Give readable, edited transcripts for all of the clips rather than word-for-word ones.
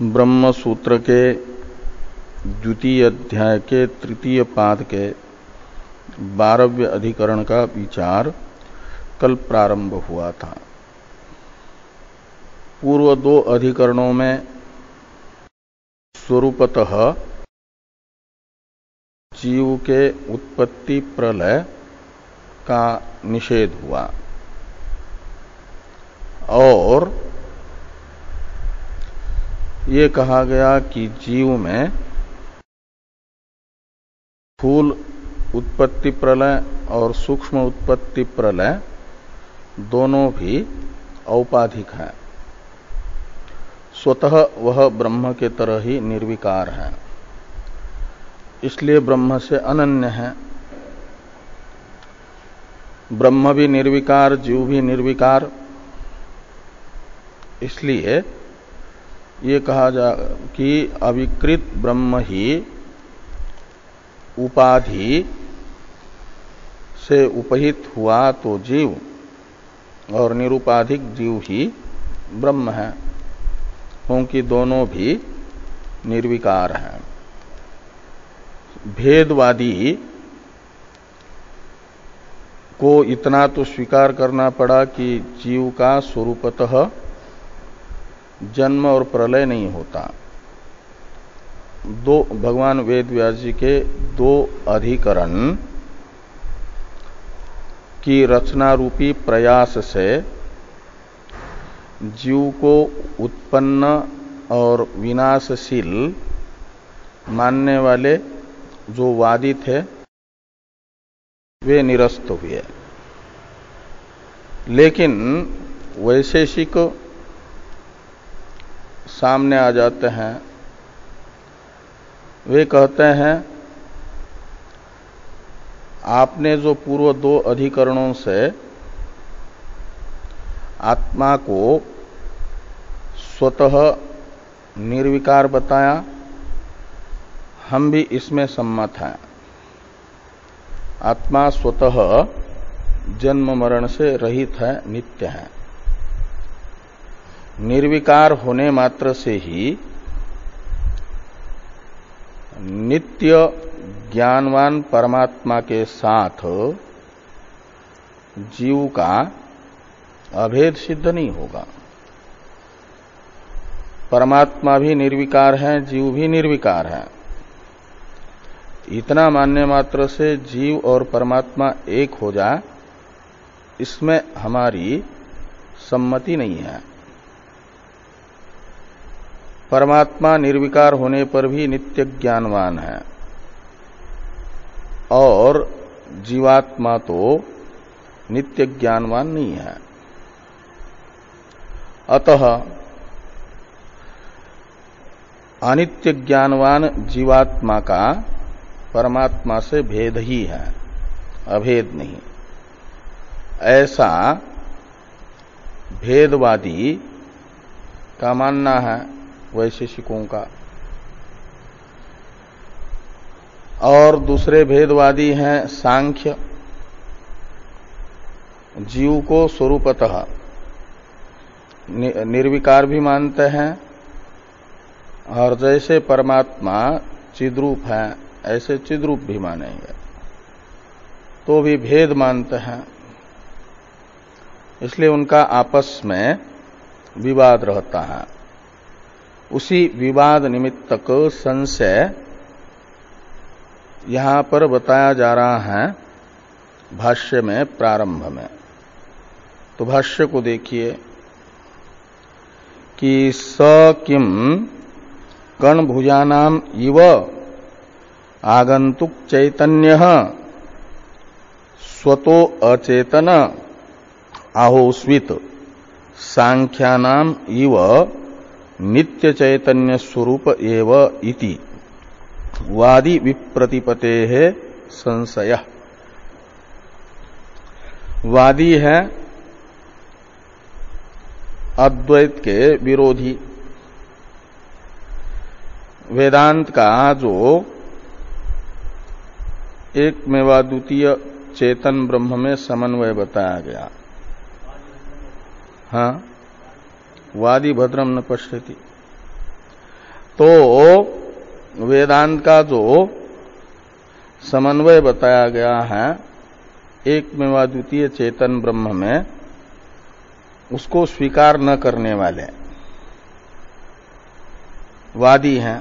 ब्रह्म सूत्र के द्वितीय अध्याय के तृतीय पाद के 12वें अधिकरण का विचार कल प्रारंभ हुआ था। पूर्व दो अधिकरणों में स्वरूपतः जीव के उत्पत्ति प्रलय का निषेध हुआ और ये कहा गया कि जीव में स्थूल उत्पत्ति प्रलय और सूक्ष्म उत्पत्ति प्रलय दोनों भी औपाधिक हैं। स्वतः वह ब्रह्म के तरह ही निर्विकार है, इसलिए ब्रह्म से अनन्य है। ब्रह्म भी निर्विकार, जीव भी निर्विकार, इसलिए ये कहा जा कि अविकृत ब्रह्म ही उपाधि से उपहित हुआ तो जीव और निरुपाधिक जीव ही ब्रह्म है, क्योंकि दोनों भी निर्विकार हैं। भेदवादी को इतना तो स्वीकार करना पड़ा कि जीव का स्वरूपतः जन्म और प्रलय नहीं होता। दो भगवान वेद व्यास जी के दो अधिकरण की रचना रूपी प्रयास से जीव को उत्पन्न और विनाशशील मानने वाले जो वादी थे वे निरस्त हुए। लेकिन वैशेषिक सामने आ जाते हैं। वे कहते हैं आपने जो पूर्व दो अधिकरणों से आत्मा को स्वतः निर्विकार बताया, हम भी इसमें सम्मत हैं। आत्मा स्वतः जन्म मरण से रहित है, नित्य है। निर्विकार होने मात्र से ही नित्य ज्ञानवान परमात्मा के साथ जीव का अभेद सिद्ध नहीं होगा। परमात्मा भी निर्विकार है, जीव भी निर्विकार है। इतना मानने मात्र से जीव और परमात्मा एक हो जाए, इसमें हमारी सम्मति नहीं है। परमात्मा निर्विकार होने पर भी नित्य ज्ञानवान है और जीवात्मा तो नित्य ज्ञानवान नहीं है। अतः अनित्य ज्ञानवान जीवात्मा का परमात्मा से भेद ही है, अभेद नहीं। ऐसा भेदवादी का मानना है वैशेषिकों का। और दूसरे भेदवादी हैं सांख्य। जीव को स्वरूपतः निर्विकार भी मानते हैं और जैसे परमात्मा चिद्रूप है ऐसे चिद्रूप भी मानेंगे, तो भी भेद मानते हैं। इसलिए उनका आपस में विवाद रहता है। उसी विवाद निमित्तक संशय यहां पर बताया जा रहा है भाष्य में प्रारंभ में। तो भाष्य को देखिए कि स किम कणभुजानाम इव आगंतुक चैतन्य स्वतो अचेतन आहोस्वित सांख्यानाम इव नित्य चैतन्य स्वरूप एव इति वादी विप्रतिपते है संशय। वादी है अद्वैत के विरोधी। वेदांत का जो एक मेवाद्वितीय चेतन ब्रह्म में समन्वय बताया गया, हाँ, वादी भद्रम न पश्यति, तो वेदांत का जो समन्वय बताया गया है एकमेवाद्वितीय चेतन ब्रह्म में, उसको स्वीकार न करने वाले वादी हैं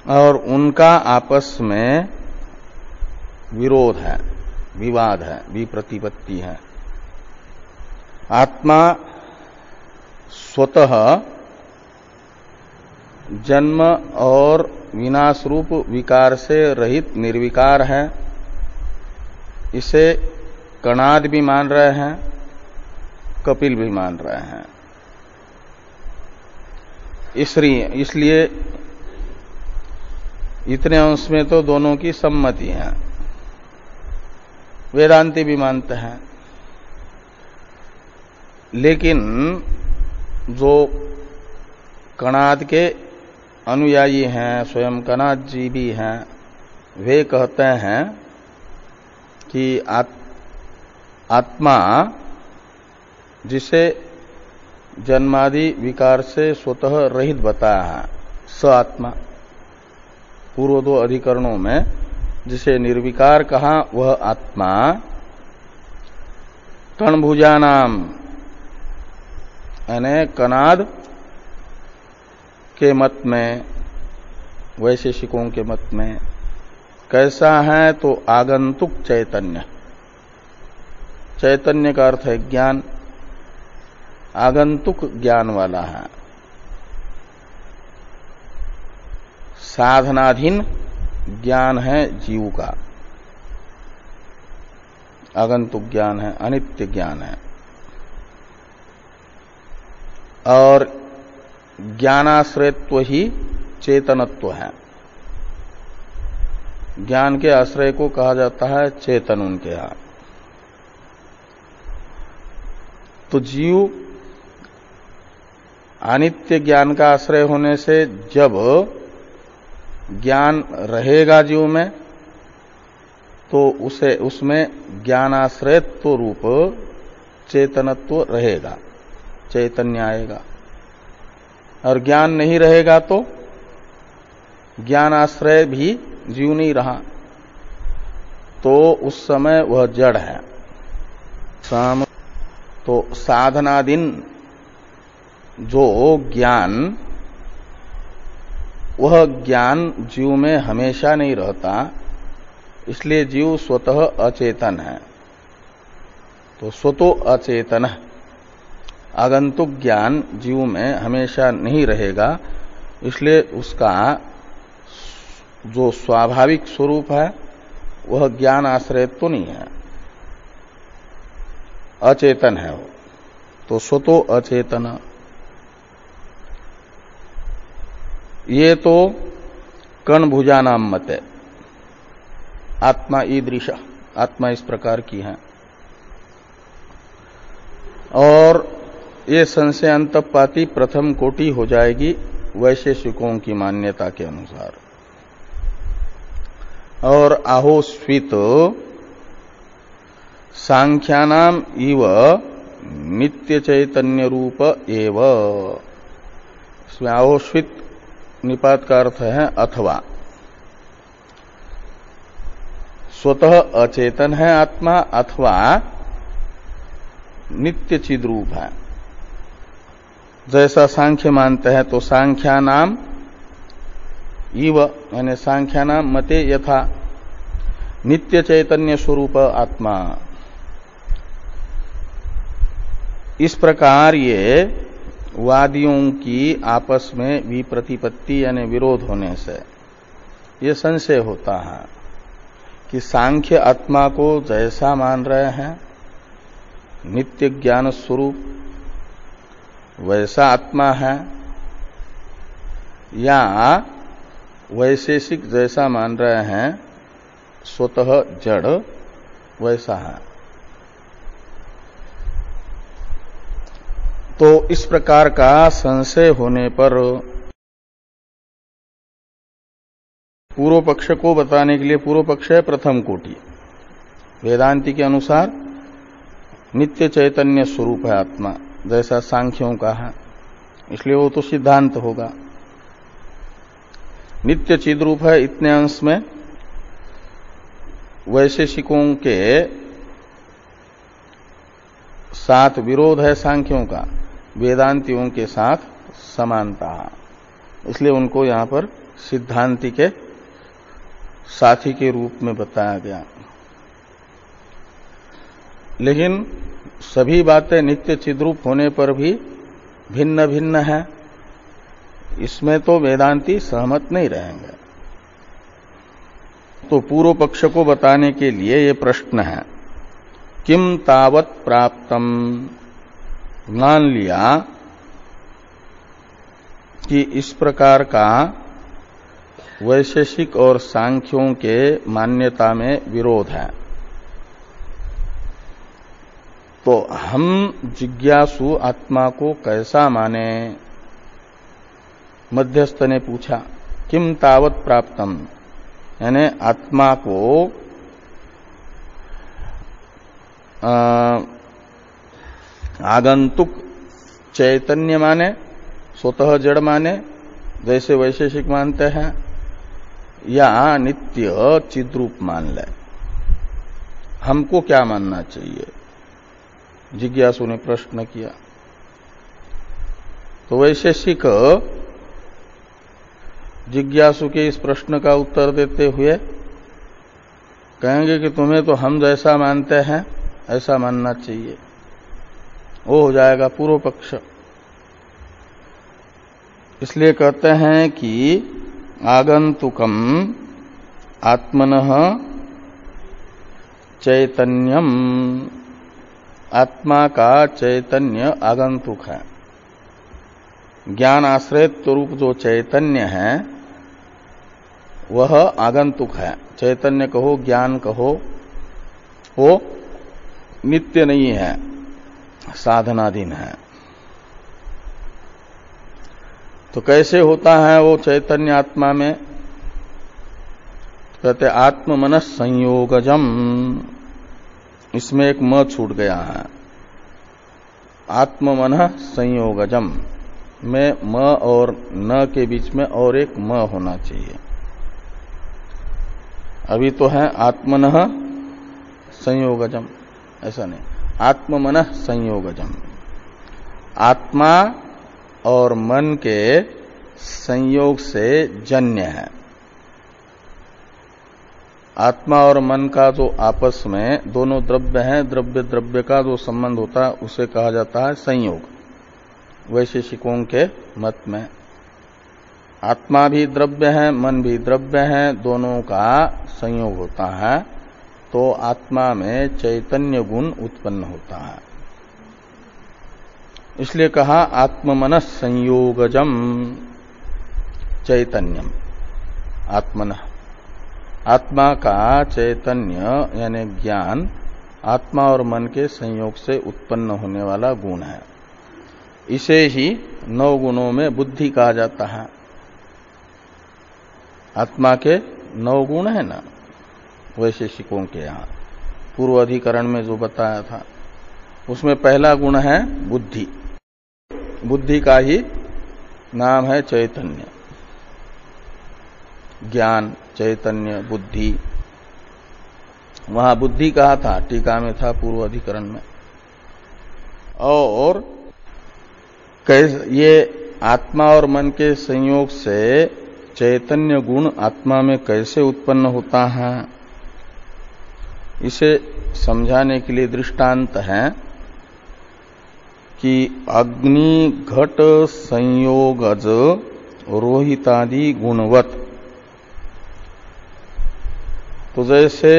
और उनका आपस में विरोध है, विवाद है, विप्रतिपत्ति है। आत्मा स्वतः जन्म और विनाश रूप विकार से रहित निर्विकार है, इसे कणाद भी मान रहे हैं, कपिल भी मान रहे हैं। इसलिए इतने अंश में तो दोनों की सम्मति है, वेदांती भी मानते हैं। लेकिन जो कणाद के अनुयायी हैं, स्वयं कणाद जी भी हैं, वे कहते हैं कि आत्मा जिसे जन्मादि विकार से स्वतः रहित बताया है, स आत्मा, पूर्व दो अधिकरणों में जिसे निर्विकार कहा, वह आत्मा कणभुजानाम यानी कणाद के मत में, वैशेषिकों के मत में कैसा है, तो आगंतुक चैतन्य। चैतन्य का अर्थ है ज्ञान, आगंतुक ज्ञान वाला है, साधनाधीन ज्ञान है जीव का, आगंतुक ज्ञान है, अनित्य ज्ञान है। और ज्ञानाश्रयत्व ही चेतनत्व है। ज्ञान के आश्रय को कहा जाता है चेतन उनके यहां। तो जीव अनित्य ज्ञान का आश्रय होने से जब ज्ञान रहेगा जीव में, तो उसमें ज्ञानाश्रयत्व रूप चेतनत्व रहेगा, चैतन्य आएगा। और ज्ञान नहीं रहेगा तो ज्ञानाश्रय भी जीव नहीं रहा, तो उस समय वह जड़ है। तो साधनादीन जो ज्ञान, वह ज्ञान जीव में हमेशा नहीं रहता, इसलिए जीव स्वतः अचेतन है। तो स्वतो अचेतन, आगंतुक ज्ञान जीव में हमेशा नहीं रहेगा, इसलिए उसका जो स्वाभाविक स्वरूप है वह ज्ञान आश्रय तो नहीं है, अचेतन है वो। तो स्वतो अचेतन, ये तो कणभुजा नाम मत है। आत्मा ईदृश, आत्मा इस प्रकार की है। और ये संशय अंतपाती प्रथम कोटि हो जाएगी वैशेषिकों की मान्यता के अनुसार। और आहोस्वित सांख्यानाम इव नित्य चैतन्य रूप एव, इसमें आहोस्वित निपात का अर्थ है अथवा। स्वतः अचेतन है आत्मा, अथवा नित्य चिद्रूप है। जैसा सांख्य मानते हैं, तो सांख्यानाम इव यानी सांख्यानाम मते यथा नित्य चैतन्य स्वरूप आत्मा। इस प्रकार ये वादियों की आपस में विप्रतिपत्ति यानी विरोध होने से ये संशय होता है कि सांख्य आत्मा को जैसा मान रहे हैं नित्य ज्ञान स्वरूप, वैसा आत्मा है, या वैशेषिक जैसा मान रहे हैं स्वतः जड़, वैसा है। तो इस प्रकार का संशय होने पर पूर्व पक्ष को बताने के लिए, पूर्व पक्ष है प्रथम कोटि, वेदांति के अनुसार नित्य चैतन्य स्वरूप है आत्मा, जैसा सांख्यों का है। इसलिए वो तो सिद्धांत होगा। नित्य चिद्रूप है इतने अंश में वैशेषिकों के साथ विरोध है सांख्यों का, वेदांतियों के साथ समानता, इसलिए उनको यहां पर सिद्धांति के साथी के रूप में बताया गया। लेकिन सभी बातें नित्य चिद्रूप होने पर भी भिन्न भिन्न है, इसमें तो वेदांती सहमत नहीं रहेंगे। तो पूर्व पक्ष को बताने के लिए ये प्रश्न है, किम तावत प्राप्तम, मान लिया कि इस प्रकार का वैशेषिक और सांख्यों के मान्यता में विरोध है, तो हम जिज्ञासु आत्मा को कैसा माने? मध्यस्थ ने पूछा, किम तावत प्राप्तम, यानी आत्मा को आगंतुक चैतन्य माने, स्वतः जड़ माने जैसे वैशेषिक मानते हैं, या नित्य चिद्रूप मान ले? हमको क्या मानना चाहिए? जिज्ञासु ने प्रश्न किया। तो वैशेषिक जिज्ञासु के इस प्रश्न का उत्तर देते हुए कहेंगे कि तुम्हें तो हम जैसा मानते हैं ऐसा मानना चाहिए, वो हो जाएगा पूर्व पक्ष। इसलिए कहते हैं कि आगंतुकम आत्मनः चैतन्यम, आत्मा का चैतन्य आगंतुक है। ज्ञान आश्रयत्व रूप जो चैतन्य है वह आगंतुक है। चैतन्य कहो, ज्ञान कहो, वो नित्य नहीं है, साधनाधीन है। तो कैसे होता है वो चैतन्य आत्मा में? कहते आत्म मनस संयोगजम, इसमें एक म छूट गया है। आत्म मन संयोगजम में म और न के बीच में और एक म होना चाहिए। अभी तो है आत्मनः संयोगजम, ऐसा नहीं, आत्ममनः संयोगजम, आत्मा और मन के संयोग से जन्य है। आत्मा और मन का जो आपस में दोनों द्रव्य हैं, द्रव्य द्रव्य का जो संबंध होता है उसे कहा जाता है संयोग। वैशेषिकों के मत में आत्मा भी द्रव्य है, मन भी द्रव्य है, दोनों का संयोग होता है तो आत्मा में चैतन्य गुण उत्पन्न होता है। इसलिए कहा आत्ममनः संयोगजम चैतन्यम, आत्मनः, आत्मा का चैतन्य यानी ज्ञान आत्मा और मन के संयोग से उत्पन्न होने वाला गुण है। इसे ही 9 गुणों में बुद्धि कहा जाता है। आत्मा के 9 गुण है ना वैशेषिकों के यहाँ, पूर्व अधिकरण में जो बताया था, उसमें पहला गुण है बुद्धि। बुद्धि का ही नाम है चैतन्य, ज्ञान, चैतन्य, बुद्धि। वहां बुद्धि कहा था, टीका में था पूर्व अधिकरण में। और ये आत्मा और मन के संयोग से चैतन्य गुण आत्मा में कैसे उत्पन्न होता है, इसे समझाने के लिए दृष्टांत है कि अग्नि घट संयोगज रोहितादि गुणवत। तो जैसे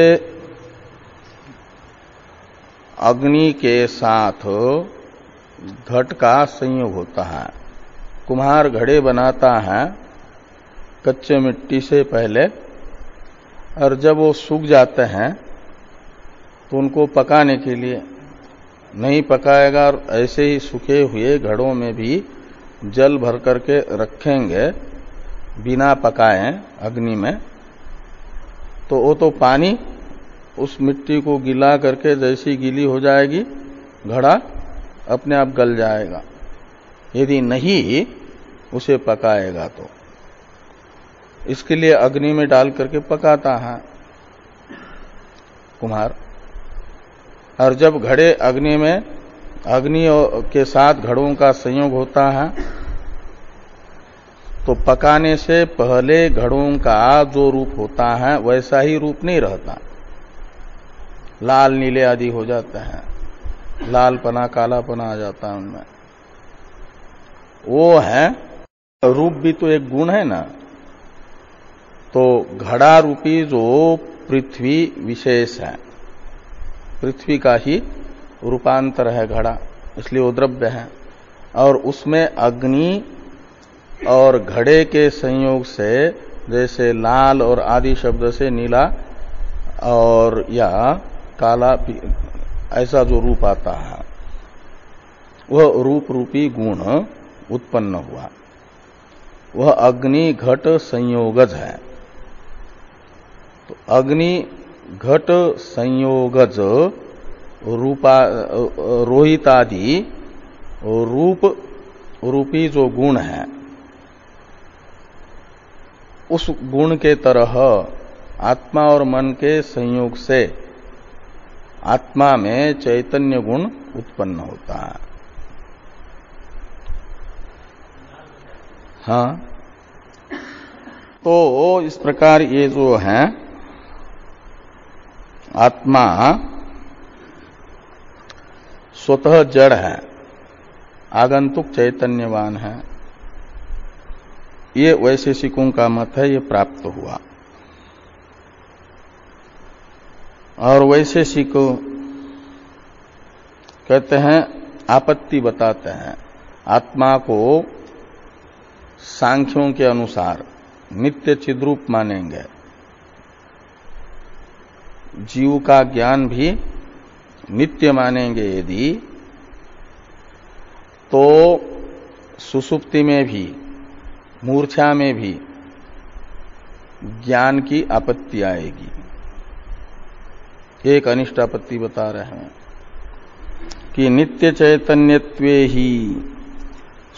अग्नि के साथ घट का संयोग होता है, कुम्हार घड़े बनाता है कच्चे मिट्टी से पहले, और जब वो सूख जाते हैं तो उनको पकाने के लिए नहीं पकाएगा, और ऐसे ही सूखे हुए घड़ों में भी जल भर करके रखेंगे बिना पकाए अग्नि में, तो वो तो पानी उस मिट्टी को गिला करके जैसी गीली हो जाएगी घड़ा अपने आप गल जाएगा। यदि नहीं उसे पकाएगा तो इसके लिए अग्नि में डाल करके पकाता है कुम्हार। और जब घड़े अग्नि में, अग्नि के साथ घड़ों का संयोग होता है तो पकाने से पहले घड़ों का जो रूप होता है वैसा ही रूप नहीं रहता, लाल नीले आदि हो जाते हैं, लालपना कालापना आ जाता है उनमें। वो है रूप भी तो एक गुण है ना। तो घड़ा रूपी जो पृथ्वी विशेष है, पृथ्वी का ही रूपांतर है घड़ा, इसलिए वो द्रव्य है। और उसमें अग्नि और घड़े के संयोग से जैसे लाल और आदि शब्द से नीला और या काला ऐसा जो रूप आता है वह रूप रूपी गुण उत्पन्न हुआ, वह अग्नि घट संयोगज है। तो अग्नि घट संयोगज रोहितादि रूप रूपी जो गुण है उस गुण के तरह आत्मा और मन के संयोग से आत्मा में चैतन्य गुण उत्पन्न होता है। हाँ, तो इस प्रकार ये जो है आत्मा स्वतः जड़ है, आगंतुक चैतन्यवान है, ये वैशेषिकों का मत है, ये प्राप्त हुआ। और वैशेषिक कहते हैं, आपत्ति बताते हैं, आत्मा को सांख्यों के अनुसार नित्य चिद्रूप मानेंगे, जीव का ज्ञान भी नित्य मानेंगे यदि, तो सुषुप्ति में भी मूर्छा में भी ज्ञान की आपत्ति आएगी। एक अनिष्ट आपत्ति बता रहे हैं कि नित्य चैतन्यत्वे ही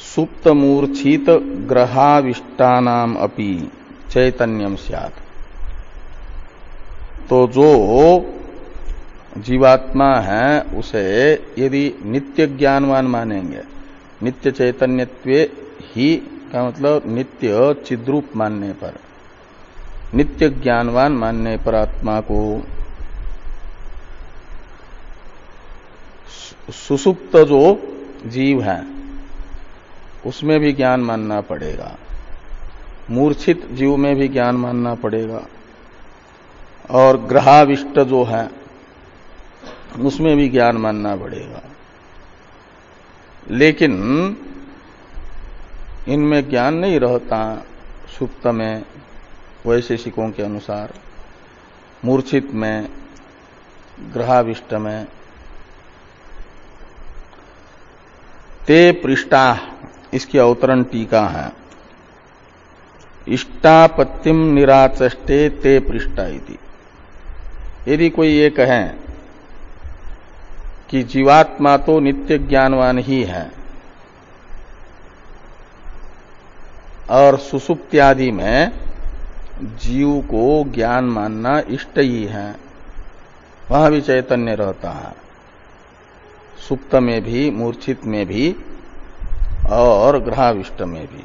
सुप्त मूर्छित ग्रहाविष्टानाम अपि चैतन्यम स्यात्। तो जो जीवात्मा है उसे यदि नित्य ज्ञानवान मानेंगे, नित्य चैतन्यत्वे ही का मतलब नित्य चिद्रूप मानने पर, नित्य ज्ञानवान मानने पर आत्मा को सुसुप्त जो जीव है उसमें भी ज्ञान मानना पड़ेगा, मूर्छित जीव में भी ज्ञान मानना पड़ेगा, और ग्रहाविष्ट जो है उसमें भी ज्ञान मानना पड़ेगा। लेकिन इनमें ज्ञान नहीं रहता सुप्त में वैशेषिकों के अनुसार, मूर्छित में, ग्रहाविष्ट में। ते पृष्ठा, इसकी अवतरण टीका है, इष्टापत्तिम निराचष्टे ते पृष्ठा इति। यदि कोई ये कहे कि जीवात्मा तो नित्य ज्ञानवान ही है और सुसुप्त्यादि में जीव को ज्ञान मानना इष्ट ही है, वहां भी चैतन्य रहता है, सुप्त में भी, मूर्छित में भी और ग्रहाविष्ट में भी।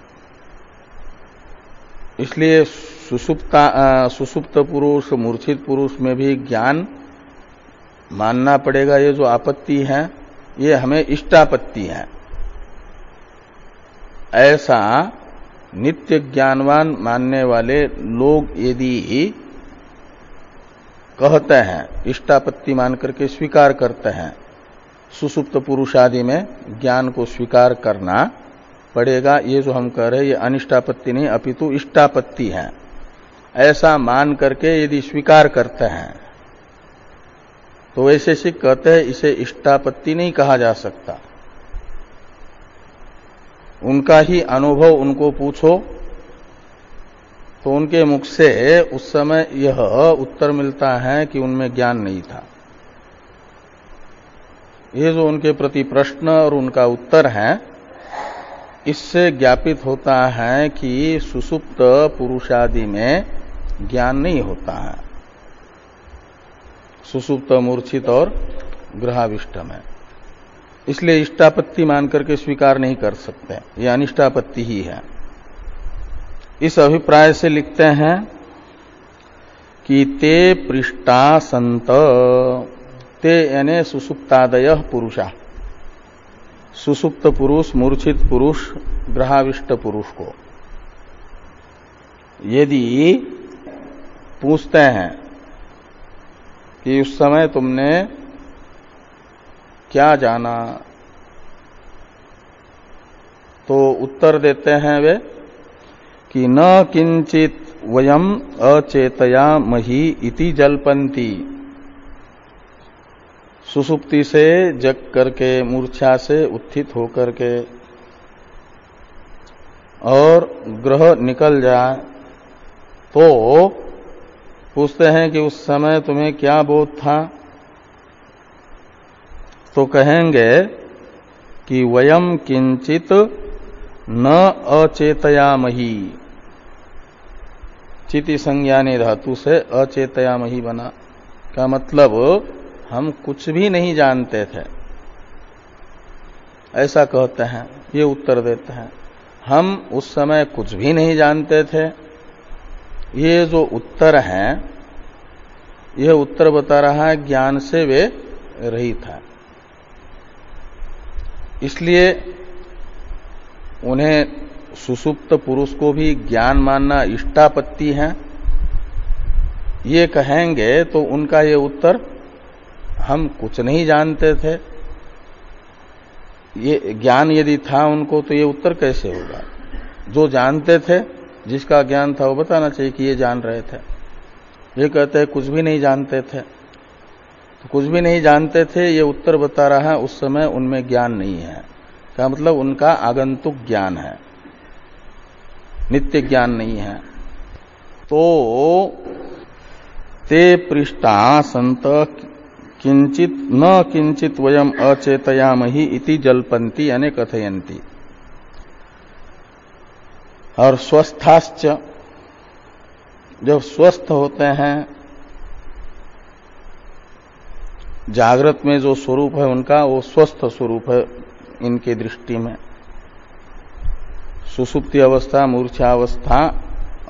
इसलिए सुसुप्त पुरुष, मूर्छित पुरुष में भी ज्ञान मानना पड़ेगा। ये जो आपत्ति है ये हमें इष्टापत्ति है। ऐसा नित्य ज्ञानवान मानने वाले लोग यदि कहते हैं, इष्टापत्ति मान करके स्वीकार करते हैं, सुसुप्त पुरुष आदि में ज्ञान को स्वीकार करना पड़ेगा। ये जो हम कह रहे हैं ये अनिष्टापत्ति नहीं अपितु इष्टापत्ति है। ऐसा मान करके यदि स्वीकार करते हैं तो वैशेषिक कहते हैं इसे इष्टापत्ति नहीं कहा जा सकता। उनका ही अनुभव उनको पूछो तो उनके मुख से उस समय यह उत्तर मिलता है कि उनमें ज्ञान नहीं था। ये जो उनके प्रति प्रश्न और उनका उत्तर है इससे ज्ञापित होता है कि सुसुप्त पुरुषादि में ज्ञान नहीं होता है, सुसुप्त मूर्छित और ग्रहाविष्ट में। इसलिए इष्टापत्ति मान करके स्वीकार नहीं कर सकते, यह अनिष्टापत्ति ही है। इस अभिप्राय से लिखते हैं कि ते पृष्ठा संत, ते यानी सुसुप्तादय पुरुषा, सुसुप्त पुरुष, मूर्छित पुरुष, ग्रहाविष्ट पुरुष को यदि पूछते हैं कि उस समय तुमने क्या जाना, तो उत्तर देते हैं वे कि न किंचित वयम अचेतया मही इति जल्पन्ति। सुसुप्ति से जग करके, मूर्छा से उत्थित होकर के और ग्रह निकल जाए तो पूछते हैं कि उस समय तुम्हें क्या बोध था, तो कहेंगे कि वयम किंचित न अचेतयामहि। चिति संज्ञाने धातु से अचेतयामहि बना, का मतलब हम कुछ भी नहीं जानते थे, ऐसा कहते हैं। ये उत्तर देते हैं हम उस समय कुछ भी नहीं जानते थे। ये जो उत्तर है, यह उत्तर बता रहा है ज्ञान से वे रहित है। इसलिए उन्हें सुसुप्त पुरुष को भी ज्ञान मानना इष्टापत्ति है, ये कहेंगे तो उनका ये उत्तर हम कुछ नहीं जानते थे। ये ज्ञान यदि था उनको तो ये उत्तर कैसे होगा? जो जानते थे, जिसका ज्ञान था, वो बताना चाहिए कि ये जान रहे थे। ये कहते हैं कुछ भी नहीं जानते थे, तो कुछ भी नहीं जानते थे ये उत्तर बता रहा है उस समय उनमें ज्ञान नहीं है, का मतलब उनका आगंतुक ज्ञान है, नित्य ज्ञान नहीं है। तो ते पृष्ठा संत किंचित न किंचित वयम अचेतयामहि इति जल्पन्ति यानी कथयन्ति। और स्वस्थाश्च, जब स्वस्थ होते हैं, जागृत में जो स्वरूप है उनका वो स्वस्थ स्वरूप है इनके दृष्टि में। सुसुप्ति अवस्था, मूर्छा अवस्था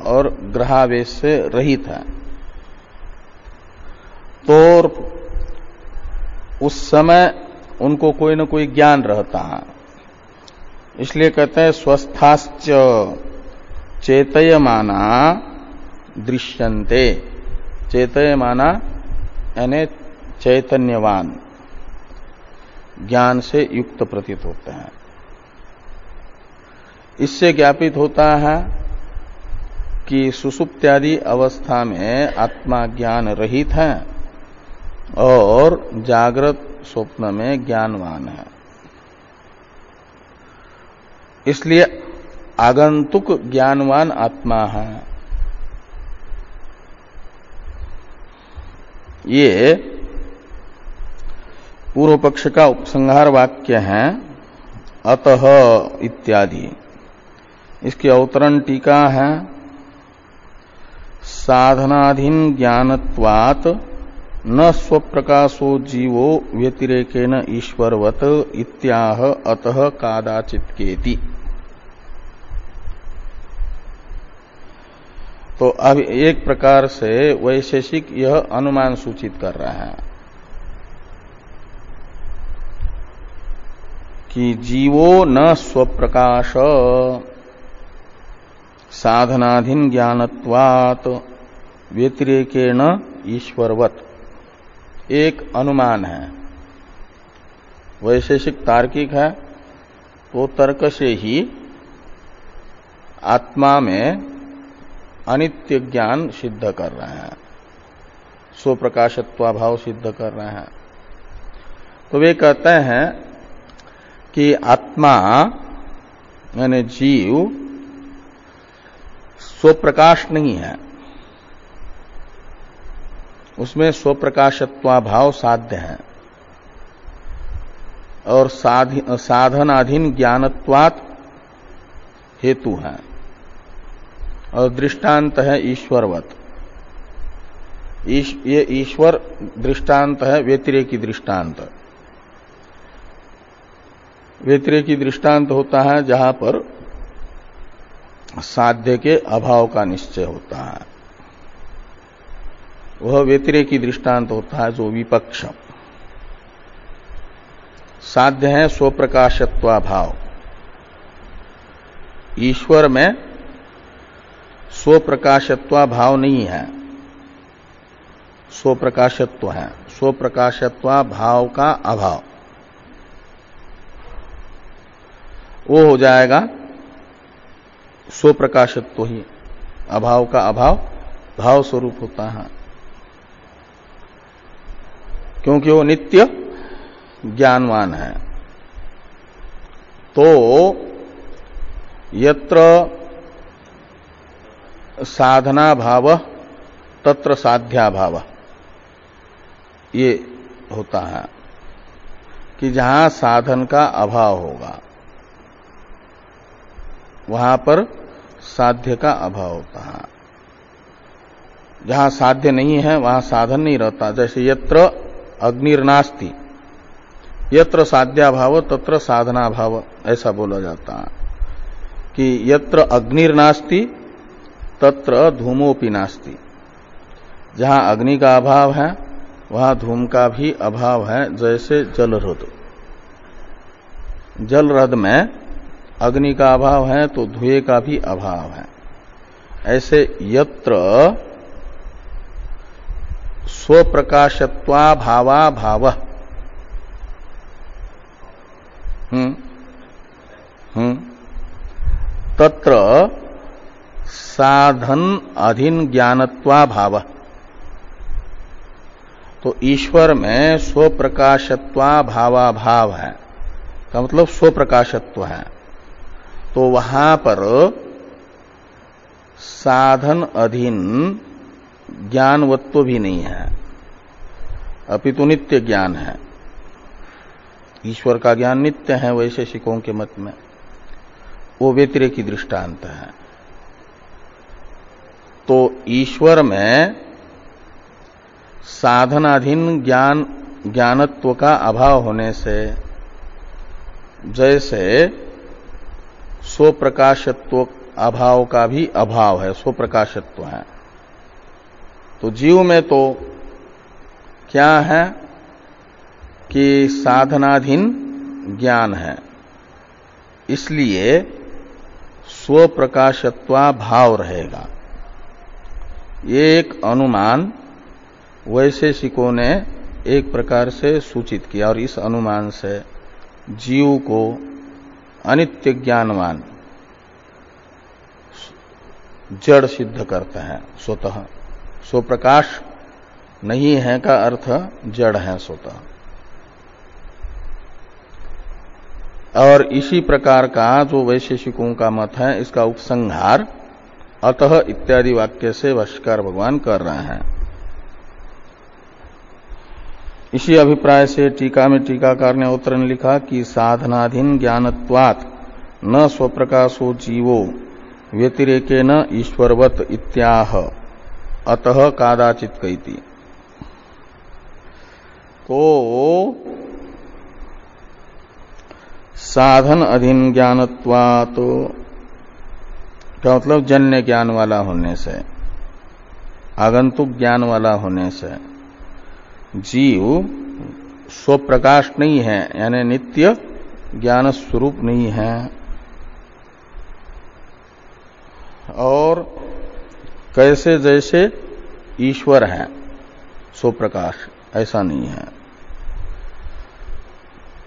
और ग्रहावेश से रहित है, तो उस समय उनको कोई न कोई ज्ञान रहता है। इसलिए कहते हैं स्वस्थाश्च चेतयमाना दृश्यन्ते। चेतयमाना यानी चैतन्यवान, ज्ञान से युक्त प्रतीत होते हैं। इससे ज्ञापित होता है कि सुसुप्त्यादि अवस्था में आत्मा ज्ञान रहित है और जागृत स्वप्न में ज्ञानवान है। इसलिए आगंतुक ज्ञानवान आत्मा है। ये पूर्व पक्ष का उपसंहार वाक्य है, अतः इत्यादि। इसकी अवतरण टीका है, साधनाधीन ज्ञानत्वात् न स्वप्रकाशो जीवो व्यतिरेकेन ईश्वरवत इत्याह अतः कादाचित्केति। तो अब एक प्रकार से वैशेषिक यह अनुमान सूचित कर रहा है कि जीवो न स्वप्रकाश साधनाधीन ज्ञानत्वात् व्यतिरेकेण ईश्वरवत, एक अनुमान है। वैशेषिक तार्किक है, तो तर्क से ही आत्मा में अनित्य ज्ञान सिद्ध कर रहे हैं, स्वप्रकाशत्वाभाव सिद्ध कर रहे हैं। तो वे कहते हैं कि आत्मा यानी जीव स्वप्रकाश नहीं है, उसमें स्वप्रकाशत्वाभाव साध्य है। और साधनाधीन ज्ञानत्वात् हेतु है, और दृष्टांत है ईश्वरवत। ये ईश्वर दृष्टांत है, व्यतिरेकी दृष्टांत। व्यतिरेकी दृष्टांत होता है जहां पर साध्य के अभाव का निश्चय होता है, वह व्यतिरेकी दृष्टांत होता है जो विपक्ष। साध्य है स्वप्रकाशत्वाभाव, ईश्वर में स्वप्रकाशत्वाभाव नहीं है, स्वप्रकाशत्व है, स्वप्रकाशत्वाभाव का अभाव। वो हो जाएगा स्वप्रकाशत्व ही, अभाव का अभाव भाव स्वरूप होता है, क्योंकि वो नित्य ज्ञानवान है। तो यत्र साधना भाव तत्र साध्या भाव, ये होता है कि जहां साधन का अभाव होगा वहां पर साध्य का अभाव होता है। जहां साध्य नहीं है वहां साधन नहीं रहता। जैसे यत्र अग्निर्नास्ति यत्र साध्याभाव तत्र साधना भाव, ऐसा बोला जाता है कि यत्र अग्निर्नास्ति तत्र धूमोपि नास्ति। जहां अग्नि का अभाव है वहां धूम का भी अभाव है। जैसे जलहृद, जलहृद में अग्नि का अभाव है तो धुएं का भी अभाव है। ऐसे यत्र स्वप्रकाशत्वा भावा भाव तत्र साधन अधीन ज्ञानत्वा भाव। तो ईश्वर में स्वप्रकाशत्वा भावा भाव है, का मतलब स्वप्रकाशत्व है। तो वहां पर साधन अधीन ज्ञानवत्व भी नहीं है, अपितु नित्य ज्ञान है। ईश्वर का ज्ञान नित्य है वैशेषिकों के मत में, वो व्यतिरेकी दृष्टांत है। तो ईश्वर में साधनाधीन ज्ञानत्व का अभाव होने से जैसे स्वप्रकाशत्व अभाव का भी अभाव है, स्वप्रकाशत्व है। तो जीव में तो क्या है कि साधनाधीन ज्ञान है, इसलिए स्वप्रकाशत्वा भाव रहेगा। ये एक अनुमान वैशेषिकों ने एक प्रकार से सूचित किया, और इस अनुमान से जीव को अनित्य ज्ञानवान जड़ सिद्ध करते हैं स्वतः। स्वप्रकाश नहीं है का अर्थ जड़ है स्वतः। और इसी प्रकार का जो वैशेषिकों का मत है, इसका उपसंहार अतः इत्यादि वाक्य से भाष्यकार भगवान कर रहे हैं। इसी अभिप्राय से टीका में टीकाकार ने उत्तर में लिखा कि साधनाधीन ज्ञानत्वात् न स्वप्रकाशो जीवो व्यतिरेकेन ईश्वरवत इत्याह अतः कादाचित कैति। तो साधन अधीन ज्ञानत्वात् का मतलब जन्य ज्ञान वाला होने से, आगंतुक ज्ञान वाला होने से जीव स्वप्रकाश नहीं है, यानी नित्य ज्ञान स्वरूप नहीं है। और कैसे जैसे ईश्वर है स्वप्रकाश, ऐसा नहीं है।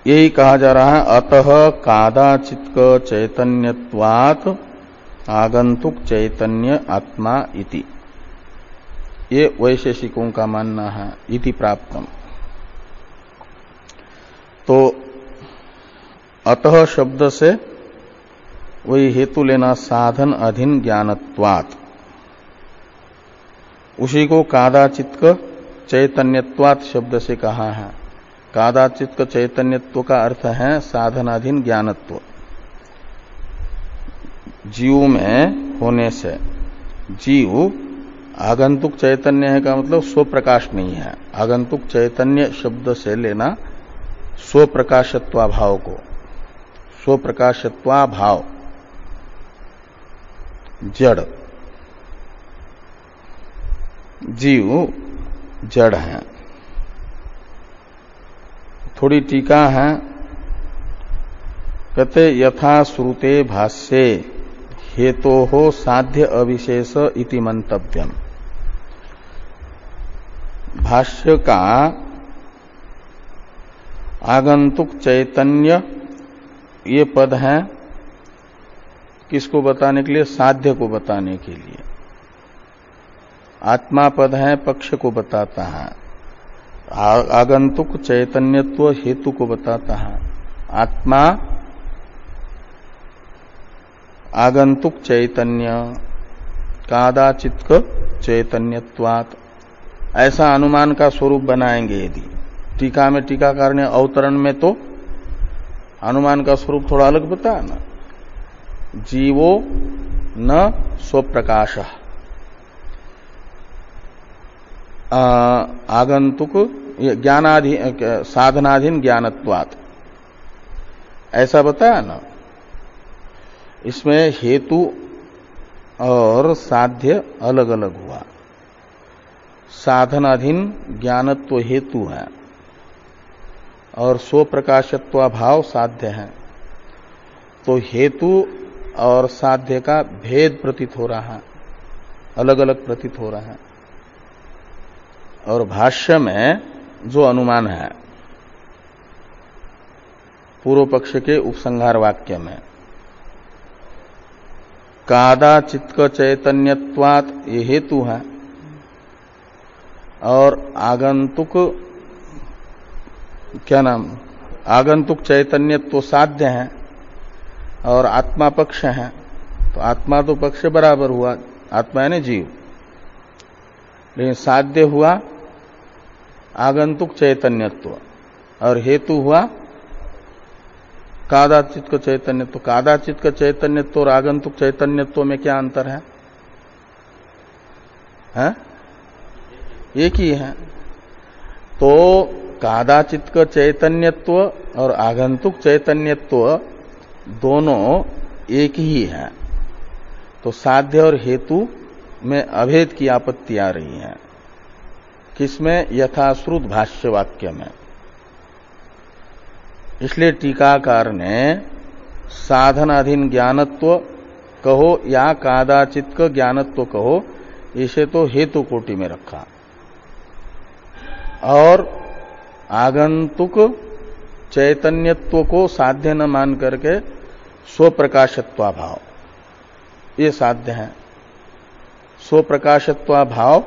यही कहा जा रहा है अतः कादाचित् चैतन्यत्वात् आगंतुक चैतन्य आत्मा इति। ये वैशेषिकों का मानना है, इति प्राप्तम। तो अतः शब्द से वही हेतु लेना, साधन अधीन ज्ञानत्वात्। उसी को कादाचित् चैतन्यत्वात् शब्द से कहा है। कादाचित् चैतन्यत्व का अर्थ है साधनाधीन ज्ञानत्व। जीव में होने से, जीव आगंतुक चैतन्य है का मतलब स्वप्रकाश नहीं है। आगंतुक चैतन्य शब्द से लेना स्वप्रकाशत्वाभाव को, स्वप्रकाशत्वाभाव जड़, जीव जड़ है। थोड़ी टीका है, कहते यथा श्रुते भाष्ये हेतोः साध्य अविशेष इति मंतव्यम। भाष्य का आगंतुक चैतन्य ये पद है किसको बताने के लिए? साध्य को बताने के लिए। आत्मा पद है पक्ष को बताता है, आगंतुक चैतन्यत्व हेतु को बताता है। आत्मा आगंतुक चैतन्य कादाचित्क चैतन्यत्वात्, ऐसा अनुमान का स्वरूप बनाएंगे यदि। टीका में टीकाकार ने अवतरण में तो अनुमान का स्वरूप थोड़ा अलग बताया ना, जीवो न स्वप्रकाश आगंतुक ज्ञानाधीन साधनाधीन ज्ञानत्वात्, ऐसा बताया ना। इसमें हेतु और साध्य अलग अलग हुआ। साधनाधीन ज्ञानत्व हेतु है और स्वप्रकाशत्वाभाव साध्य है। तो हेतु और साध्य का भेद प्रतीत हो रहा है, अलग अलग प्रतीत हो रहा है। और भाष्य में जो अनुमान है पूर्व पक्ष के उपसंहार वाक्य में, कादाचित्क चैतन्यत्वात् ये हेतु है और आगंतुक क्या नाम, आगंतुक चैतन्यत्व साध्य है और आत्मा पक्ष है। तो आत्मा तो पक्ष बराबर हुआ, आत्मा है ना जीव, लेकिन साध्य हुआ आगंतुक चैतन्यत्व और हेतु हुआ कादाचित्क चैतन्यत्व। कादाचित्क चैतन्यत्व और आगंतुक चैतन्यत्व में क्या अंतर है? एक ही है। तो कादाचित्क चैतन्यत्व और आगंतुक चैतन्यत्व दोनों एक ही है। तो साध्य और हेतु में अभेद की आपत्ति आ रही है। किसमें? यथाश्रुत भाष्य वाक्य में। इसलिए टीकाकार ने साधनाधीन ज्ञानत्व कहो या कादाचित्क ज्ञानत्व कहो, इसे तो हेतु कोटि में रखा और आगंतुक चैतन्यत्व को साध्य न मान करके स्वप्रकाशत्वाभाव ये साध्य है। स्वप्रकाशत्वाभाव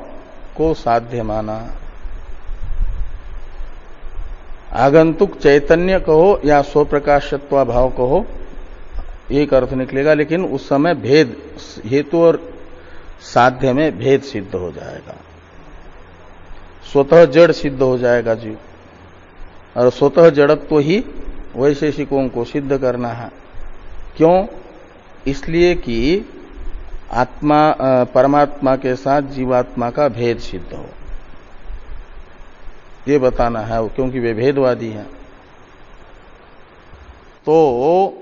को साध्य माना। आगंतुक चैतन्य कहो या स्वप्रकाशत्वाभाव कहो, एक अर्थ निकलेगा, लेकिन उस समय भेद, हेतु और साध्य में भेद सिद्ध हो जाएगा। स्वतः जड़ सिद्ध हो जाएगा जीव, और स्वतः जड़त्व ही वैशेषिकों को सिद्ध करना है। क्यों? इसलिए कि आत्मा परमात्मा के साथ जीवात्मा का भेद सिद्ध हो, ये बताना है, क्योंकि वे भेदवादी हैं। तो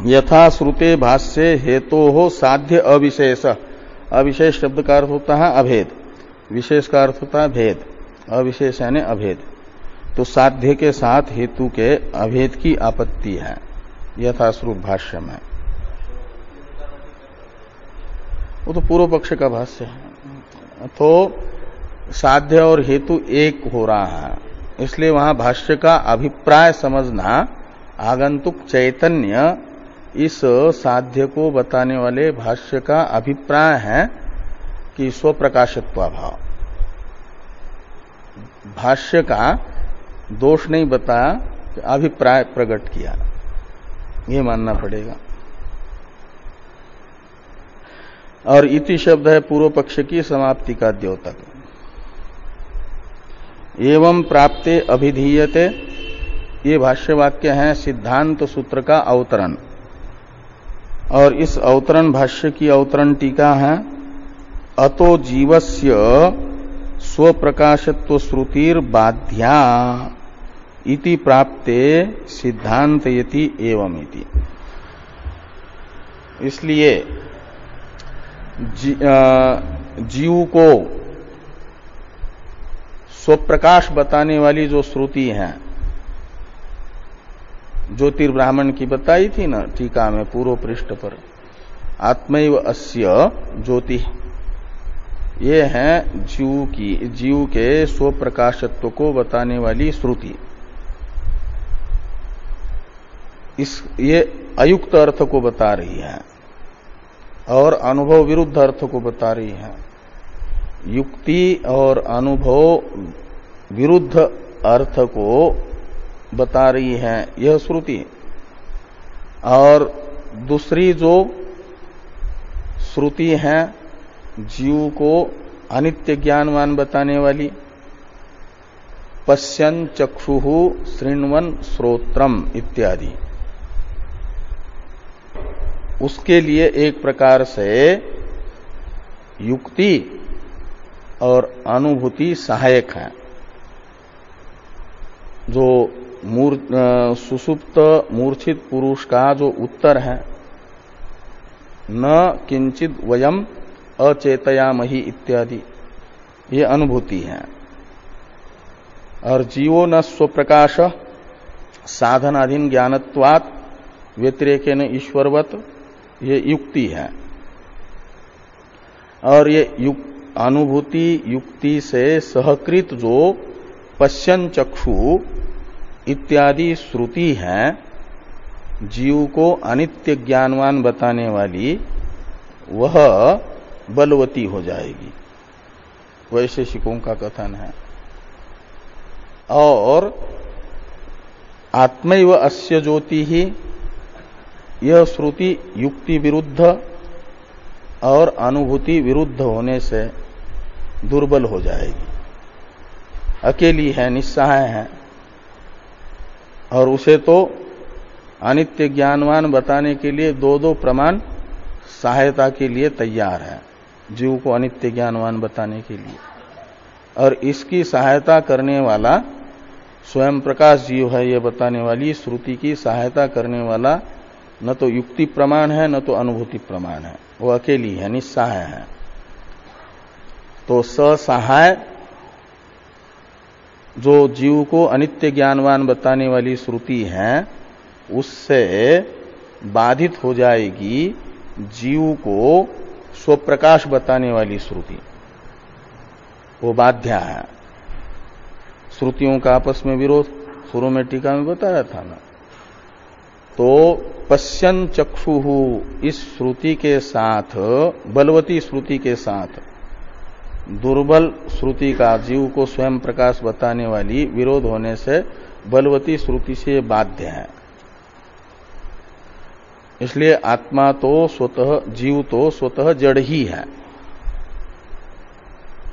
यथा श्रुते भाष्ये हेतोः साध्य अविशेष, अविशेष शब्द का अर्थ होता है अभेद, विशेष का अर्थ होता है भेद, अविशेष यानी अभेद। तो साध्य के साथ हेतु के अभेद की आपत्ति है यथाश्रुत भाष्य में। वो तो पूर्व पक्ष का भाष्य है। तो साध्य और हेतु एक हो रहा है, इसलिए वहां भाष्य का अभिप्राय समझना, आगंतुक चैतन्य इस साध्य को बताने वाले भाष्य का अभिप्राय है कि स्वप्रकाशत्वाभाव। भाष्य का दोष नहीं बताया, अभिप्राय प्रकट किया, ये मानना पड़ेगा। और इति शब्द है पूर्व पक्ष की समाप्ति का द्योतक। एवं प्राप्ते अभिधीयते, ये भाष्य वाक्य है सिद्धांत सूत्र का अवतरण। और इस अवतरण भाष्य की अवतरण टीका है, अतो जीवस्य स्वप्रकाशत्व श्रुतिर बाध्या इति प्राप्ते सिद्धांतयति एवमिति। इसलिए जीव को स्वप्रकाश बताने वाली जो श्रुति है, ज्योतिर्ब्राह्मण की बताई थी ना टीका में पूर्व पृष्ठ पर, आत्मैव अस्य ज्योति, ये है जीव के स्वप्रकाशत्व को बताने वाली श्रुति। ये अयुक्त अर्थ को बता रही है और अनुभव विरुद्ध अर्थ को बता रही है। युक्ति और अनुभव विरुद्ध अर्थ को बता रही है यह श्रुति। और दूसरी जो श्रुति है जीव को अनित्य ज्ञानवान बताने वाली, पश्यन् चक्षुः शृण्वन् श्रोत्रम इत्यादि, उसके लिए एक प्रकार से युक्ति और अनुभूति सहायक है। जो सुषुप्त मूर्छित पुरुष का जो उत्तर है, न किंचित वयम अचेतयामहि इत्यादि, ये अनुभूति है। और जीवो न स्वप्रकाश साधनाधीन ज्ञानत्वात् व्यतिरेकेन ईश्वरवत्, ये युक्ति है। और ये अनुभूति युक्ति से सहकृत जो पश्यन् चक्षु इत्यादि श्रुति है, जीव को अनित्य ज्ञानवान बताने वाली, वह बलवती हो जाएगी, वैशेषिकों का कथन है। और आत्मैव अस्य ज्योति ही, यह श्रुति युक्ति विरुद्ध और अनुभूति विरुद्ध होने से दुर्बल हो जाएगी, अकेली है, निस्सहाय है। और उसे तो अनित्य ज्ञानवान बताने के लिए दो दो प्रमाण सहायता के लिए तैयार है, जीव को अनित्य ज्ञानवान बताने के लिए। और इसकी सहायता करने वाला स्वयं प्रकाश जीव है, ये बताने वाली श्रुति की सहायता करने वाला न तो युक्ति प्रमाण है न तो अनुभूति प्रमाण है, वो अकेली है, निस्सहाय है। तो ससहाय जो जीव को अनित्य ज्ञानवान बताने वाली श्रुति है, उससे बाधित हो जाएगी जीव को स्वप्रकाश बताने वाली श्रुति, वो बाध्य है। श्रुतियों का आपस में विरोध शुरू में टीका में बताया था ना। तो पश्यन् चक्षुः इस श्रुति के साथ, बलवती श्रुति के साथ दुर्बल श्रुति का, जीव को स्वयं प्रकाश बताने वाली, विरोध होने से बलवती श्रुति से बाध्य है। इसलिए आत्मा तो स्वतः, जीव तो स्वतः जड़ ही है,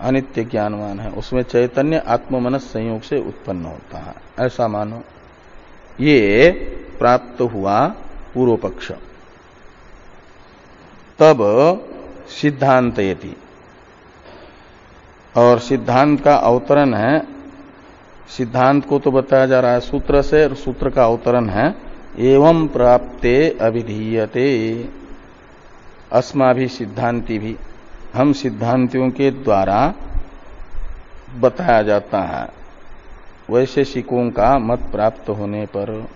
अनित्य ज्ञानवान है, उसमें चैतन्य आत्ममनस संयोग से उत्पन्न होता है, ऐसा मानो। ये प्राप्त हुआ पूर्व पक्ष। तब सिद्धांतयति, और सिद्धांत का अवतरण है, सिद्धांत को तो बताया जा रहा है सूत्र से, और सूत्र का अवतरण है एवं प्राप्ते अभिधीयते अस्माभि सिद्धांति भी, हम सिद्धांतियों के द्वारा बताया जाता है, वैशेषिकों का मत प्राप्त होने पर।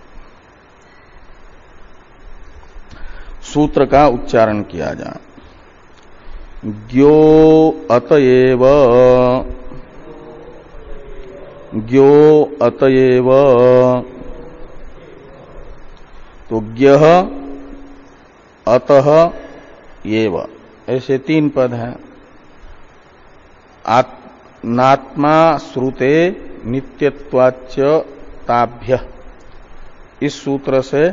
सूत्र का उच्चारण किया जाए। ज्ञो अतएव, ज्ञो अतएव, तो ज्ञः अतः एव, ऐसे तीन पद हैं। नात्मा श्रुते नित्यत्वाच्च ताभ्य, इस सूत्र से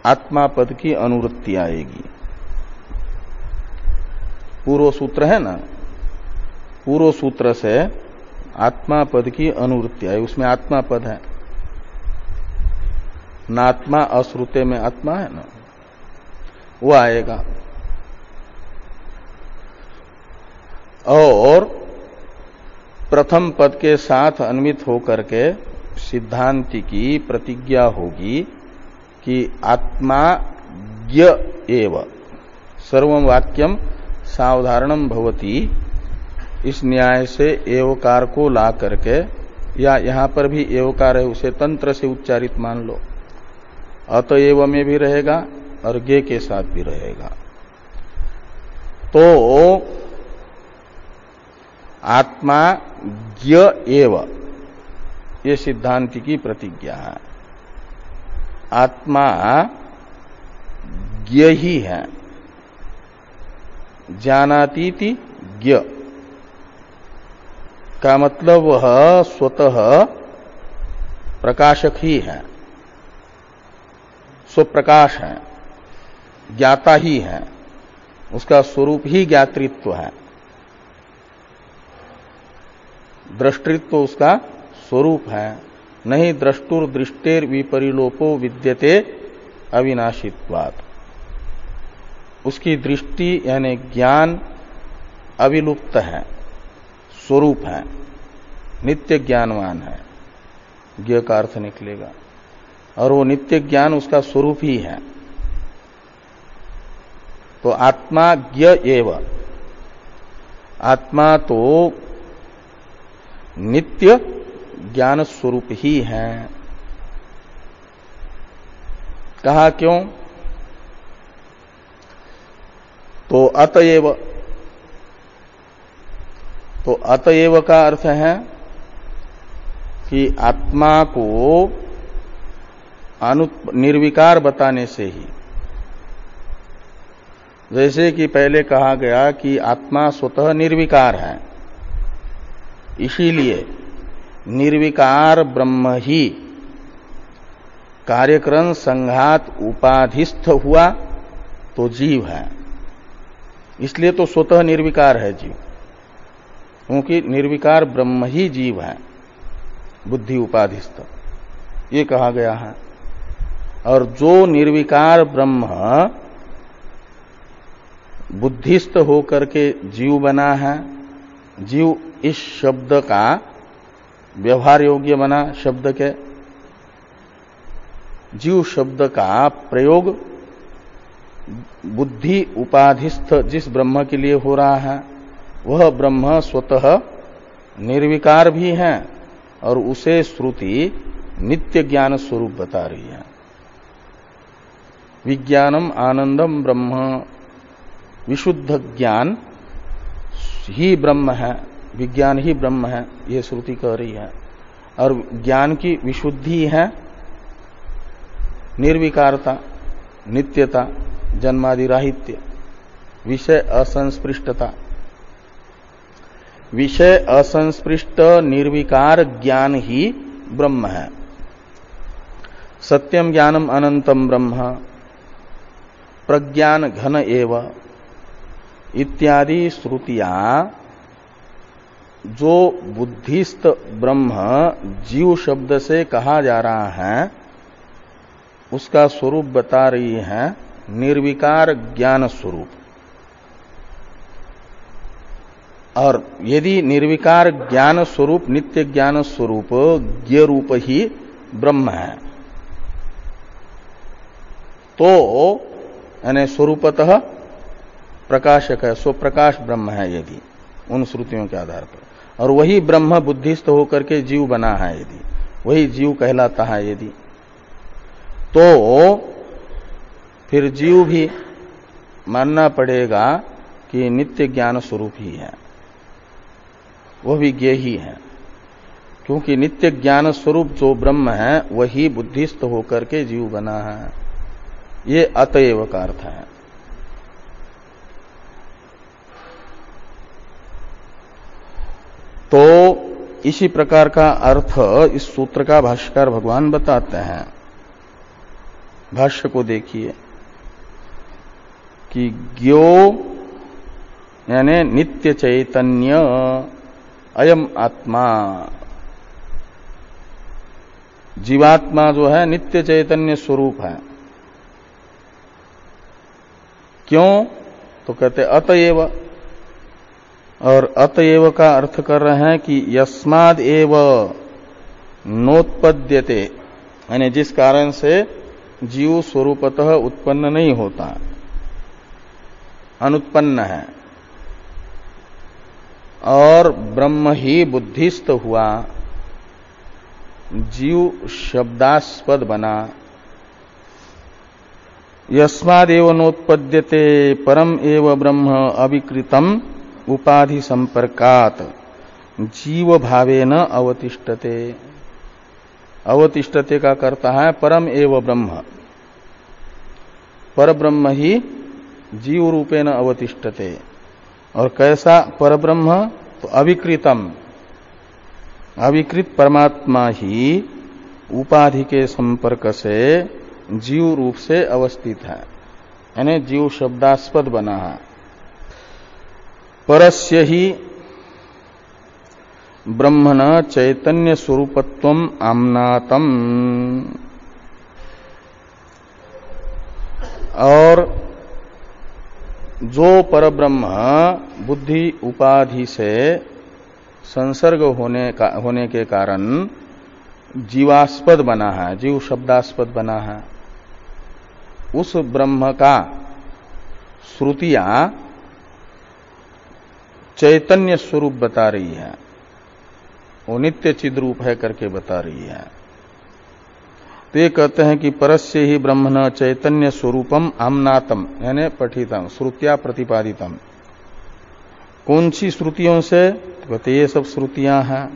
आत्मा पद की अनुवृत्ति आएगी। पूर्व सूत्र है ना, पूर्व सूत्र से आत्मा पद की अनुवृत्ति आई, उसमें आत्मा पद है। नात्मा अश्रुते में आत्मा है ना, वो आएगा। और प्रथम पद के साथ अन्वित होकर के सिद्धांति की प्रतिज्ञा होगी कि आत्मा ज्ञ एव सर्वं वाक्यम सावधारणम भवति। इस न्याय से एवकार को ला करके, या यहां पर भी एवकार है उसे तंत्र से उच्चारित मान लो, अतएव में भी रहेगा और ज्ञ के साथ भी रहेगा। तो आत्मा ज्ञ एव ये सिद्धांति की प्रतिज्ञा है। आत्मा ज्ञ ही है, जानातीति ज्ञ का मतलब वह स्वतः प्रकाशक ही है, स्वप्रकाश है, ज्ञाता ही है, उसका स्वरूप ही ज्ञातृत्व है, दृष्टित्व उसका स्वरूप है। नहीं द्रष्टुर दृष्टेर विपरिलोपो विद्यते अविनाशित्वात्। उसकी दृष्टि यानी ज्ञान अविलुप्त है, स्वरूप है, नित्य ज्ञानवान है, ज्ञ का अर्थ निकलेगा। और वो नित्य ज्ञान उसका स्वरूप ही है। तो आत्मा ज्ञ एव, आत्मा तो नित्य ज्ञान स्वरूप ही है। कहा क्यों? तो अतएव, तो अतएव का अर्थ है कि आत्मा को निर्विकार बताने से ही, जैसे कि पहले कहा गया कि आत्मा स्वतः निर्विकार है, इसीलिए निर्विकार ब्रह्म ही कार्यक्रम संघात उपाधिस्थ हुआ तो जीव है। इसलिए तो स्वतः निर्विकार है जीव, क्योंकि निर्विकार ब्रह्म ही जीव है, बुद्धि उपाधिस्थ, ये कहा गया है। और जो निर्विकार ब्रह्म बुद्धिस्थ होकर के जीव बना है, जीव इस शब्द का व्यवहार योग्य बना, शब्द के जीव शब्द का प्रयोग बुद्धि उपाधिस्थ जिस ब्रह्म के लिए हो रहा है, वह ब्रह्म स्वतः निर्विकार भी है और उसे श्रुति नित्य ज्ञान स्वरूप बता रही है। विज्ञानम आनंदम ब्रह्म, विशुद्ध ज्ञान ही ब्रह्म है, विज्ञान ही ब्रह्म है, ये श्रुति कह रही है। और ज्ञान की विशुद्धि है निर्विकारता, नित्यता, जन्मादिराहित्य, विषय असंस्पृष्टता। विषय असंस्पृष्ट निर्विकार ज्ञान ही ब्रह्म है। सत्यम ज्ञानम अनंतम ब्रह्म, प्रज्ञान घन एव इत्यादि श्रुतियां जो बुद्धिस्त ब्रह्म जीव शब्द से कहा जा रहा है, उसका स्वरूप बता रही है निर्विकार ज्ञान स्वरूप। और यदि निर्विकार ज्ञान स्वरूप, नित्य ज्ञान स्वरूप ज्ञ रूप ही ब्रह्म है, तो यानी स्वरूपतः प्रकाशक है, स्वप्रकाश ब्रह्म है यदि उन श्रुतियों के आधार पर, और वही ब्रह्म बुद्धिस्थ होकर के जीव बना है यदि, वही जीव कहलाता है यदि, तो फिर जीव भी मानना पड़ेगा कि नित्य ज्ञान स्वरूप ही है, वह भी ज्ञ ही है। क्योंकि नित्य ज्ञान स्वरूप जो ब्रह्म है वही बुद्धिस्थ होकर के जीव बना है। ये अतएव का अर्थ है। तो इसी प्रकार का अर्थ इस सूत्र का भाष्यकार भगवान बताते हैं। भाष्य को देखिए कि ज्ञो यानी नित्य चैतन्य अयम आत्मा, जीवात्मा जो है नित्य चैतन्य स्वरूप है। क्यों? तो कहते अतएव, और अतएव का अर्थ कर रहे हैं कि यस्माद एव नोत्पद्यते, यानी जिस कारण से जीव स्वरूपतः उत्पन्न नहीं होता, अनुत्पन्न है, और ब्रह्म ही बुद्धिस्थ हुआ, जीव शब्दास्पद बना। यस्मादेव नोत्पद्यते परम एव ब्रह्म अविकृतम उपाधि संपर्कात जीव भावेन अवतिष्ठते। अवतिष्ठते का करता है परम एव ब्रह्म, पर ब्रह्म ही जीव रूपेण अवतिष्ठते। और कैसा परब्रह्म? तो अविकृतम, अविकृत परमात्मा ही उपाधि के संपर्क से जीव रूप से अवस्थित है, यानी जीव शब्दास्पद बना है। परस्य ही ब्रह्मण चैतन्य स्वरूपत्वम आम्नातम, और जो परब्रह्म बुद्धि उपाधि से संसर्ग होने के कारण जीवास्पद बना है, जीव शब्दास्पद बना है, उस ब्रह्म का श्रुतियां चैतन्य स्वरूप बता रही है, वो नित्य चिद्रूप है करके बता रही है। तो ये कहते हैं कि परस्य ही ब्रह्मण चैतन्य स्वरूपम आम्नातम, यानी पठितम श्रुत्या प्रतिपादितम। कौन सी श्रुतियों से? तो कहते ये सब श्रुतियां हैं।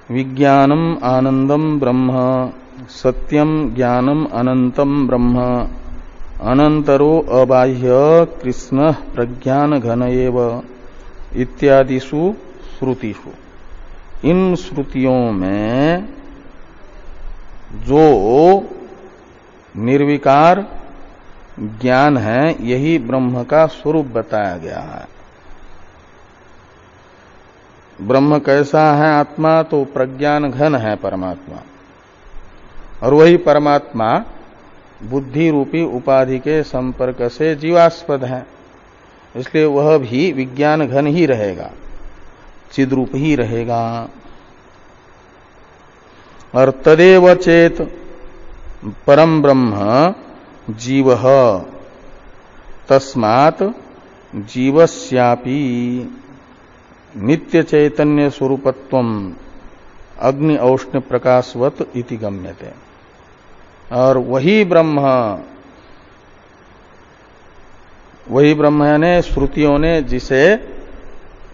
विज्ञानम आनंदम ब्रह्म, सत्यम ज्ञानम अनंतम ब्रह्म, अनंतरो अबाह्य कृष्ण प्रज्ञान घन एव इत्यादिषु श्रुतिषु। इन श्रुतियों में जो निर्विकार ज्ञान है, यही ब्रह्म का स्वरूप बताया गया है। ब्रह्म कैसा है? आत्मा तो प्रज्ञान घन है परमात्मा, और वही परमात्मा बुद्धि रूपी उपाधि के संपर्क से जीवास्पद है, इसलिए वह भी विज्ञान घन ही रहेगा, चिद्रूप ही रहेगा। और तदेव चेत परम ब्रह्म जीवः, तस्मात् जीवस्यापि नित्य चैतन्य स्वरूपत्वम अग्नि औष्ण्य प्रकाशवत इति गम्यते। और वही ब्रह्म यानी श्रुतियों ने जिसे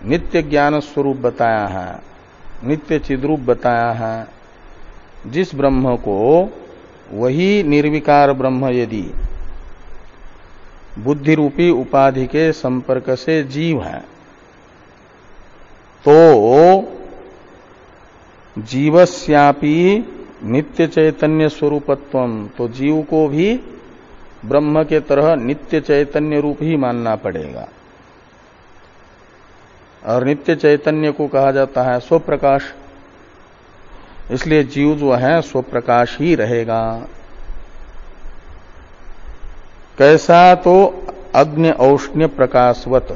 नित्य ज्ञान स्वरूप बताया है, नित्य चिद्रूप बताया है, जिस ब्रह्म को वही निर्विकार ब्रह्म यदि बुद्धि रूपी उपाधि के संपर्क से जीव है, तो जीवस्यापि नित्य चैतन्य स्वरूपत्वम, तो जीव को भी ब्रह्म के तरह नित्य चैतन्य रूप ही मानना पड़ेगा। और नित्य चैतन्य को कहा जाता है स्वप्रकाश, इसलिए जीव जो है स्वप्रकाश ही रहेगा। कैसा? तो अग्नि औष्ण्य प्रकाशवत,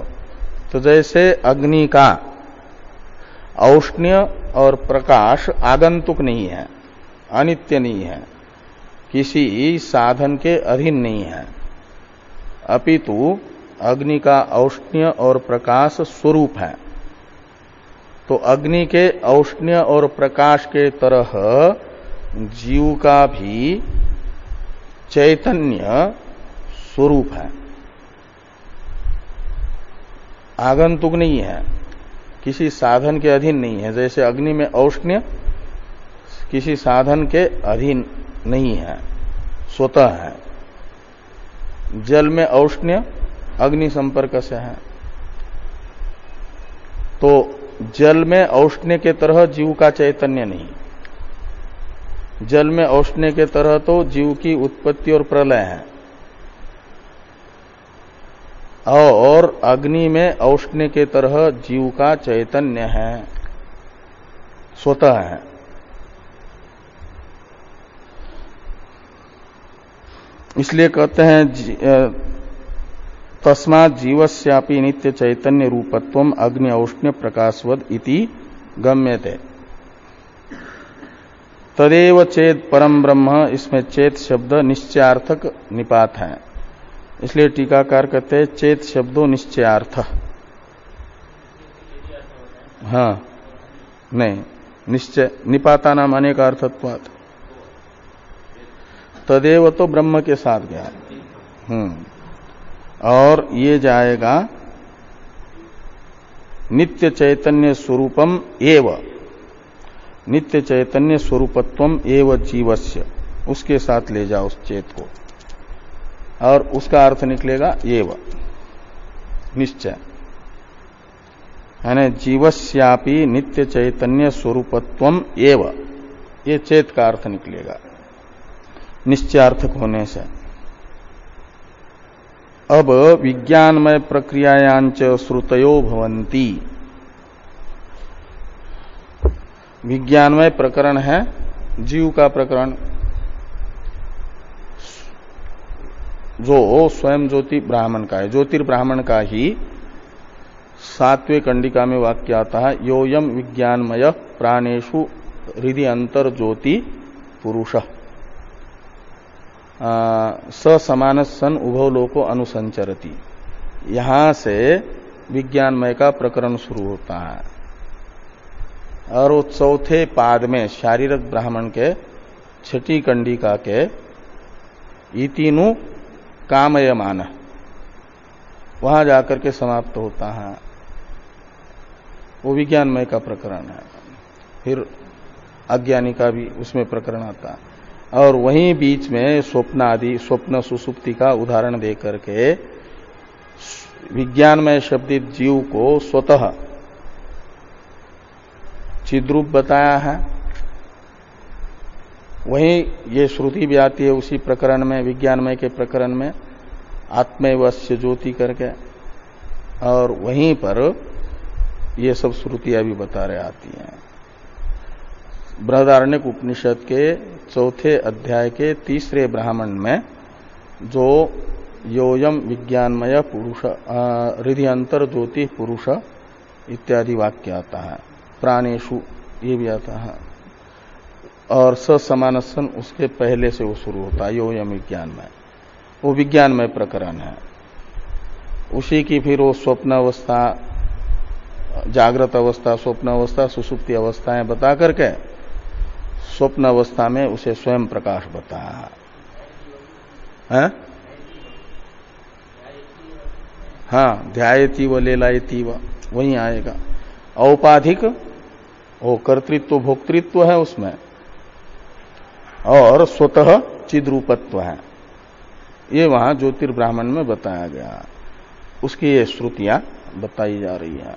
तो जैसे अग्नि का औष्ण्य और प्रकाश आगंतुक नहीं है, अनित्य नहीं है, किसी साधन के अधीन नहीं है, अपितु अग्नि का औष्ण्य और प्रकाश स्वरूप है। तो अग्नि के औष्ण्य और प्रकाश के तरह जीव का भी चैतन्य स्वरूप है, आगंतुक नहीं है, किसी साधन के अधीन नहीं है। जैसे अग्नि में औष्ण्य किसी साधन के अधीन नहीं है, स्वतः है। जल में औष्ण्य अग्नि संपर्क से है, तो जल में औष्ण्य के तरह जीव का चैतन्य नहीं। जल में औष्ण्य के तरह तो जीव की उत्पत्ति और प्रलय है, और अग्नि में औष्ण्य के तरह जीव का चैतन्य है, स्वतः है। इसलिए कहते हैं तस्मात् जीवस्यापि नित्य चैतन्य रूपत्वम अग्नि औष्ण्य प्रकाशवद इति गम्यते। तदेव चेत परम ब्रह्म, इसमें चेत शब्द निश्चयार्थक निपात है, इसलिए टीकाकार कहते हैं चेत शब्दों निश्चयार्थ। हाँ नहीं, निश्चय निपाता नाम अनेक अर्थत्वात्, तदेव तो ब्रह्म के साथ गया। और ये जाएगा नित्य चैतन्य स्वरूपम एव, नित्य चैतन्य स्वरूपत्वम एव जीवस्य, उसके साथ ले जाओ उस चेत को, और उसका अर्थ निकलेगा एव निश्चय, यानी जीवस्यापि नित्य चैतन्य स्वरूपत्वम एव, ये चेत का अर्थ निकलेगा निश्चयार्थक होने से। अब विज्ञानमय प्रक्रियायांच श्रुतयो भवन्ति, विज्ञानमय प्रकरण है जीव का प्रकरण, जो स्वयं ज्योति ब्राह्मण का है, ज्योतिर्ब्राह्मण का ही 7वें कंडिका में वाक्य आता है, योयम विज्ञानमय प्राणेषु हृदि अंतर ज्योति पुरुष स समान सन उभव लोको अनुसंचरति। यहां से विज्ञानमय का प्रकरण शुरू होता है, और वो चौथे पाद में शारीरक ब्राह्मण के 6ठी कंडिका के इतिनु कामयमान, वहां जाकर के समाप्त होता है, वो विज्ञानमय का प्रकरण है। फिर अज्ञानी का भी उसमें प्रकरण आता है, और वहीं बीच में स्वप्न आदि, स्वप्न सुसुप्ति का उदाहरण देकर के विज्ञानमय शब्दित जीव को स्वतः चिद्रूप बताया है। वहीं ये श्रुति भी आती है उसी प्रकरण में, विज्ञानमय के प्रकरण में, आत्मैवस्य ज्योति करके, और वहीं पर ये सब श्रुतियां भी बता रहे आती हैं। बृहदारण्यक उपनिषद के 4थे अध्याय के 3रे ब्राह्मण में जो योयम विज्ञानमय पुरुष हृदय अंतर ज्योति पुरुष इत्यादि वाक्य आता है, प्राणेषु ये भी आता है, और ससमानसन उसके पहले से वो शुरू होता है, योयम विज्ञानमय, वो विज्ञानमय प्रकरण है। उसी की फिर वो स्वप्न अवस्था, जागृत अवस्था, स्वप्न अवस्था, सुसुप्ति अवस्थाएं बता करके स्वप्न अवस्था में उसे स्वयं प्रकाश बताया है। हाँ, ध्यायति व लेलायति व, वहीं आएगा। औपाधिक वो कर्तृत्व भोक्तृत्व है उसमें, और स्वतः चिद्रूपत्व है, ये वहां ज्योतिर्ब्राह्मण में बताया गया। उसकी ये श्रुतियां बताई जा रही है।